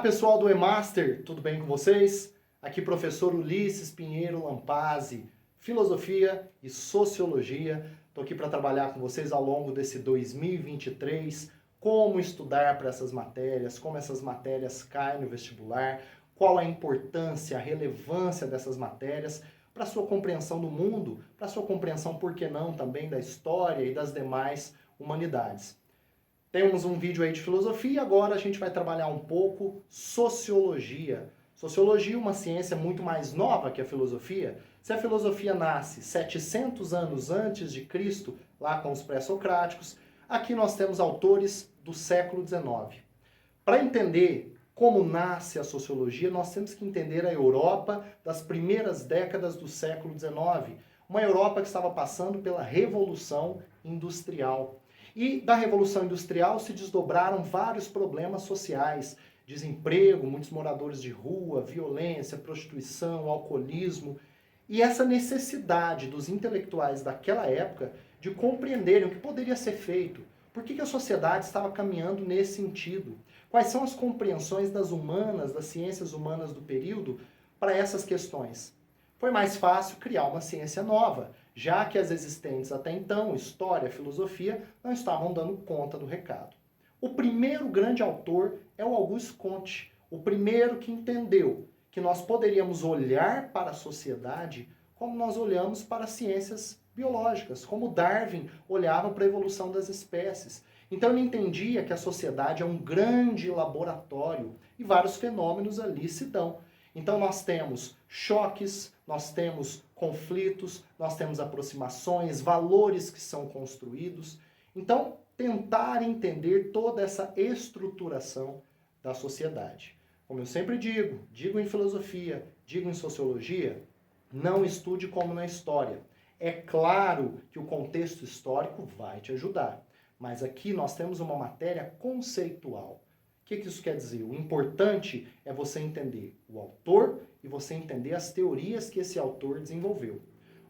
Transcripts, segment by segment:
pessoal do eMaster, tudo bem com vocês? Aqui professor Ulisses Pinheiro Lampazzi, Filosofia e Sociologia. Estou aqui para trabalhar com vocês ao longo desse 2023, como estudar para essas matérias, como essas matérias caem no vestibular, qual a importância, a relevância dessas matérias para a sua compreensão do mundo, para a sua compreensão, por que não, também da história e das demais humanidades. Temos um vídeo aí de filosofia e agora a gente vai trabalhar um pouco sociologia. Sociologia é uma ciência muito mais nova que a filosofia. Se a filosofia nasce 700 anos antes de Cristo, lá com os pré-socráticos, aqui nós temos autores do século XIX. Para entender como nasce a sociologia, nós temos que entender a Europa das primeiras décadas do século XIX. Uma Europa que estava passando pela Revolução Industrial. E da Revolução Industrial se desdobraram vários problemas sociais, desemprego, muitos moradores de rua, violência, prostituição, alcoolismo. E essa necessidade dos intelectuais daquela época de compreenderem o que poderia ser feito, por que a sociedade estava caminhando nesse sentido, quais são as compreensões das humanas, das ciências humanas do período para essas questões. Foi mais fácil criar uma ciência nova, já que as existentes até então, história, filosofia, não estavam dando conta do recado. O primeiro grande autor é o Auguste Comte, o primeiro que entendeu que nós poderíamos olhar para a sociedade como nós olhamos para as ciências biológicas, como Darwin olhava para a evolução das espécies. Então ele entendia que a sociedade é um grande laboratório e vários fenômenos ali se dão. Então nós temos choques, nós temos conflitos, nós temos aproximações, valores que são construídos. Então, tentar entender toda essa estruturação da sociedade. Como eu sempre digo em filosofia, digo em sociologia, não estude como na história. É claro que o contexto histórico vai te ajudar, mas aqui nós temos uma matéria conceitual. O que isso quer dizer? O importante é você entender o autor e você entender as teorias que esse autor desenvolveu.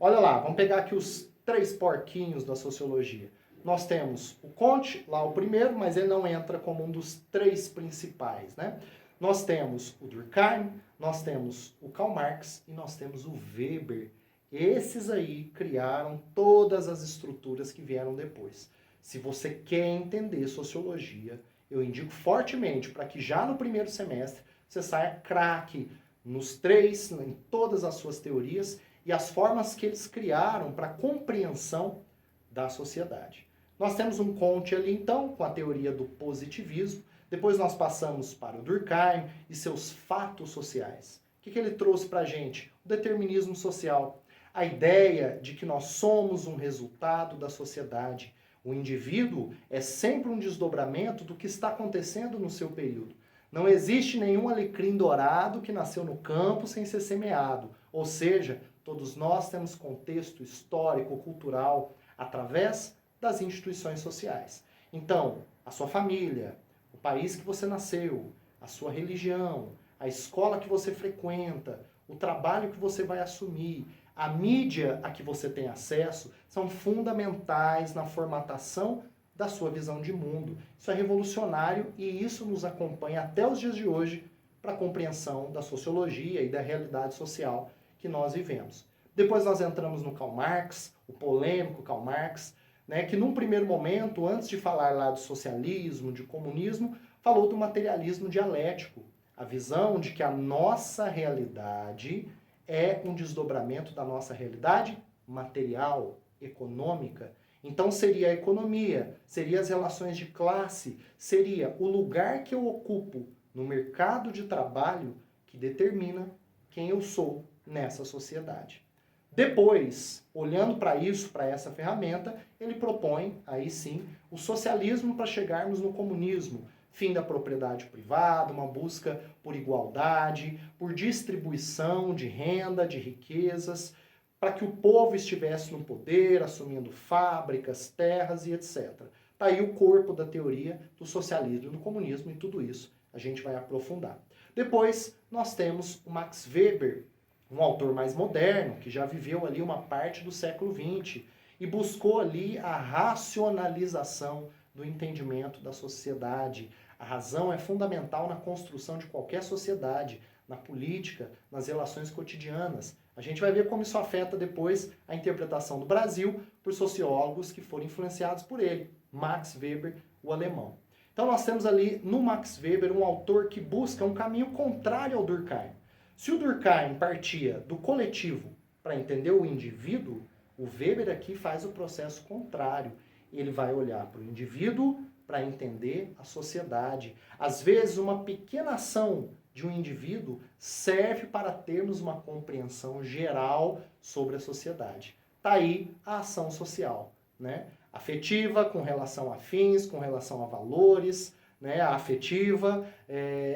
Olha lá, vamos pegar aqui os 3 porquinhos da sociologia. Nós temos o Comte, lá o primeiro, mas ele não entra como um dos 3 principais, né? Nós temos o Durkheim, nós temos o Karl Marx e nós temos o Weber. Esses aí criaram todas as estruturas que vieram depois. Se você quer entender sociologia, eu indico fortemente para que já no primeiro semestre você saia craque nos 3, em todas as suas teorias e as formas que eles criaram para a compreensão da sociedade. Nós temos um Comte ali então, com a teoria do positivismo, depois nós passamos para o Durkheim e seus fatos sociais. O que ele trouxe para a gente? O determinismo social. A ideia de que nós somos um resultado da sociedade. O indivíduo é sempre um desdobramento do que está acontecendo no seu período. Não existe nenhum alecrim dourado que nasceu no campo sem ser semeado. Ou seja, todos nós temos contexto histórico, cultural, através das instituições sociais. Então, a sua família, o país que você nasceu, a sua religião, a escola que você frequenta, o trabalho que você vai assumir, a mídia a que você tem acesso são fundamentais na formatação da sua visão de mundo. Isso é revolucionário e isso nos acompanha até os dias de hoje para a compreensão da sociologia e da realidade social que nós vivemos. Depois nós entramos no Karl Marx, o polêmico Karl Marx, né, que num primeiro momento, antes de falar lá do socialismo, de comunismo, falou do materialismo dialético, a visão de que a nossa realidade é um desdobramento da nossa realidade material, econômica. Então seria a economia, seria as relações de classe, seria o lugar que eu ocupo no mercado de trabalho que determina quem eu sou nessa sociedade. Depois, olhando para isso, para essa ferramenta, ele propõe, aí sim, o socialismo para chegarmos no comunismo. Fim da propriedade privada, uma busca por igualdade, por distribuição de renda, de riquezas, para que o povo estivesse no poder, assumindo fábricas, terras e etc. Está aí o corpo da teoria do socialismo e do comunismo e tudo isso a gente vai aprofundar. Depois nós temos o Max Weber, um autor mais moderno, que já viveu ali uma parte do século XX e buscou ali a racionalização do entendimento da sociedade, A razão é fundamental na construção de qualquer sociedade, na política, nas relações cotidianas. A gente vai ver como isso afeta depois a interpretação do Brasil por sociólogos que foram influenciados por ele, Max Weber, o alemão. Então nós temos ali no Max Weber um autor que busca um caminho contrário ao Durkheim. Se o Durkheim partia do coletivo para entender o indivíduo, o Weber aqui faz o processo contrário. Ele vai olhar para o indivíduo para entender a sociedade. Às vezes uma pequena ação de um indivíduo serve para termos uma compreensão geral sobre a sociedade. Está aí a ação social, né? Afetiva, com relação a fins, com relação a valores, né? A afetiva,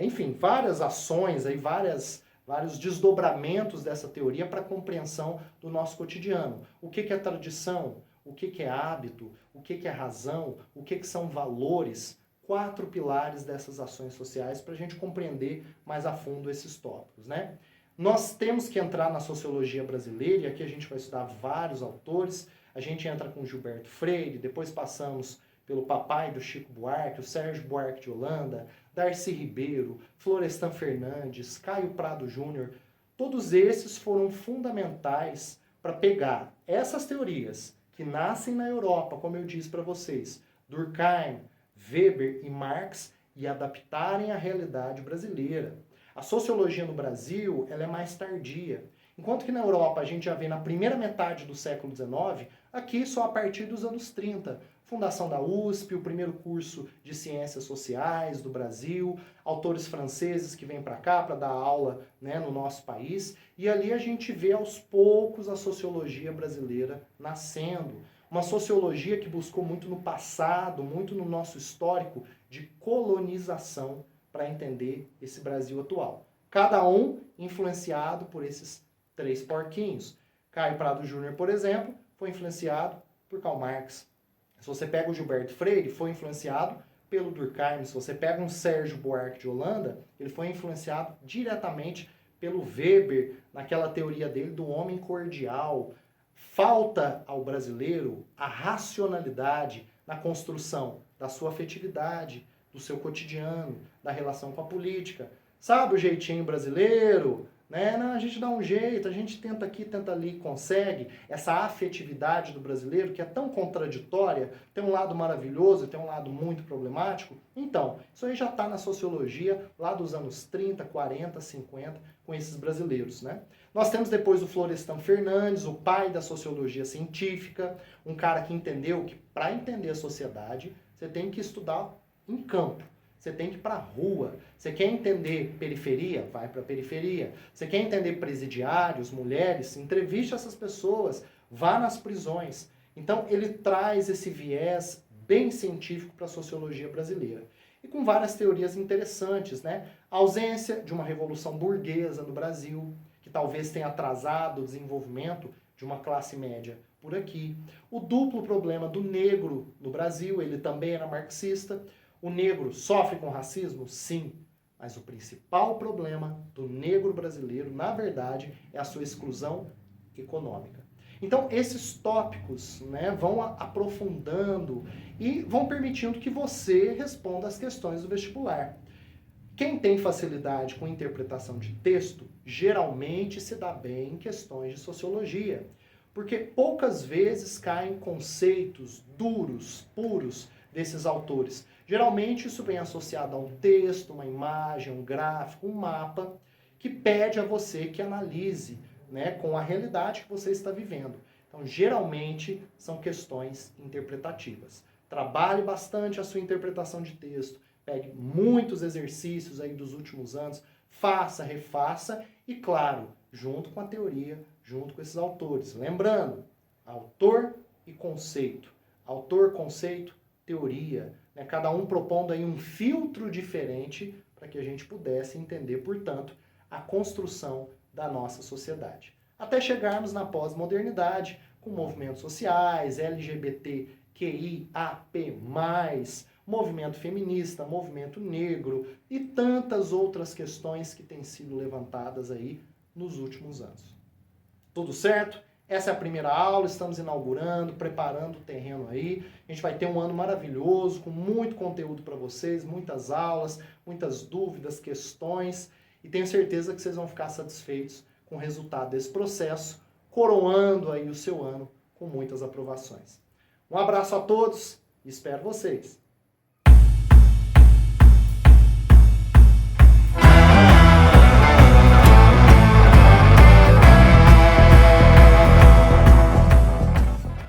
enfim, várias ações, aí, vários desdobramentos dessa teoria para a compreensão do nosso cotidiano. O que é tradição? O que é hábito? O que é razão? O que são valores? 4 pilares dessas ações sociais para a gente compreender mais a fundo esses tópicos, né? Nós temos que entrar na sociologia brasileira, e aqui a gente vai estudar vários autores. A gente entra com Gilberto Freire, depois passamos pelo papai do Chico Buarque, o Sérgio Buarque de Holanda, Darcy Ribeiro, Florestan Fernandes, Caio Prado Júnior. Todos esses foram fundamentais para pegar essas teorias que nascem na Europa, como eu disse para vocês, Durkheim, Weber e Marx, e adaptarem à realidade brasileira. A sociologia no Brasil ela é mais tardia. Enquanto que na Europa a gente já vê na primeira metade do século XIX, aqui só a partir dos anos 30. Fundação da USP, o primeiro curso de Ciências Sociais do Brasil, autores franceses que vêm para cá para dar aula, né, no nosso país. E ali a gente vê aos poucos a sociologia brasileira nascendo. Uma sociologia que buscou muito no passado, muito no nosso histórico de colonização para entender esse Brasil atual. Cada um influenciado por esses 3 porquinhos. Caio Prado Júnior, por exemplo, foi influenciado por Karl Marx. Se você pega o Gilberto Freire, foi influenciado pelo Durkheim. Se você pega um Sérgio Buarque de Holanda, ele foi influenciado diretamente pelo Weber, naquela teoria dele do homem cordial. Falta ao brasileiro a racionalidade na construção da sua afetividade, do seu cotidiano, da relação com a política. Sabe o jeitinho brasileiro? Né? Não, a gente dá um jeito, a gente tenta aqui, tenta ali, consegue. Essa afetividade do brasileiro, que é tão contraditória, tem um lado maravilhoso e tem um lado muito problemático. Então, isso aí já está na sociologia lá dos anos 30, 40, 50, com esses brasileiros, né? Nós temos depois o Florestan Fernandes, o pai da sociologia científica, um cara que entendeu que para entender a sociedade, você tem que estudar em campo. Você tem que ir para a rua. Você quer entender periferia? Vai para a periferia. Você quer entender presidiários, mulheres? Entreviste essas pessoas. Vá nas prisões. Então, ele traz esse viés bem científico para a sociologia brasileira. E com várias teorias interessantes, né? A ausência de uma revolução burguesa no Brasil, que talvez tenha atrasado o desenvolvimento de uma classe média por aqui. O duplo problema do negro no Brasil, ele também era marxista. O negro sofre com racismo? Sim. Mas o principal problema do negro brasileiro, na verdade, é a sua exclusão econômica. Então, esses tópicos, né, vão aprofundando e vão permitindo que você responda às questões do vestibular. Quem tem facilidade com interpretação de texto, geralmente se dá bem em questões de sociologia. Porque poucas vezes caem conceitos duros, puros, desses autores. Geralmente isso vem associado a um texto, uma imagem, um gráfico, um mapa, que pede a você que analise, né, com a realidade que você está vivendo. Então, geralmente, são questões interpretativas. Trabalhe bastante a sua interpretação de texto, pegue muitos exercícios aí dos últimos anos, faça, refaça e, claro, junto com a teoria, junto com esses autores. Lembrando, autor e conceito. Autor, conceito, teoria, né? Cada um propondo aí um filtro diferente para que a gente pudesse entender, portanto, a construção da nossa sociedade. Até chegarmos na pós-modernidade, com movimentos sociais, LGBTQIAP+, movimento feminista, movimento negro e tantas outras questões que têm sido levantadas aí nos últimos anos. Tudo certo? Essa é a primeira aula, estamos inaugurando, preparando o terreno aí. A gente vai ter um ano maravilhoso, com muito conteúdo para vocês, muitas aulas, muitas dúvidas, questões. E tenho certeza que vocês vão ficar satisfeitos com o resultado desse processo, coroando aí o seu ano com muitas aprovações. Um abraço a todos e espero vocês!